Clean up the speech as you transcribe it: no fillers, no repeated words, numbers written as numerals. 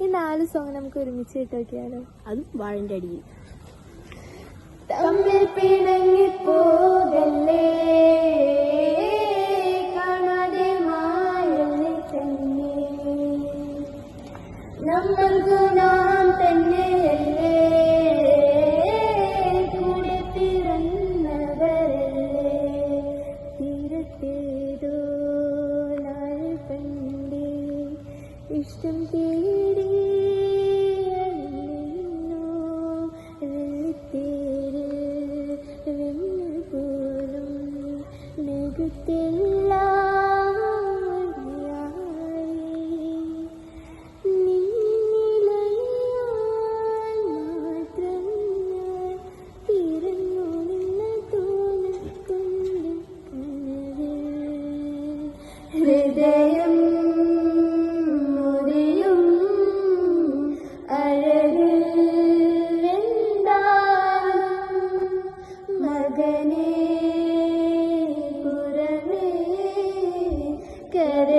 ഈ 4 സോങ് നമുക്ക് ഒരുമിച്ച് കേട്ടോക്കിയാലോ? അതും വാഴന്റെ അടിയിൽ. തമ്മിൽ പിണങ്ങി പോകല്ലേ, കാണാതെ മായല്ലേ തന്നെ, നമ്മൾക്കു നാം തന്നെയല്ലേ, കൂടെ പിറന്നവരല്ലേ, തീരത്തേതോ നാൾ കണ്ടേ ഇഷ്ടം തേടി ഹൃദയം മുറിയും അഴകിലെന്താനും മകനെ പുറമേ കര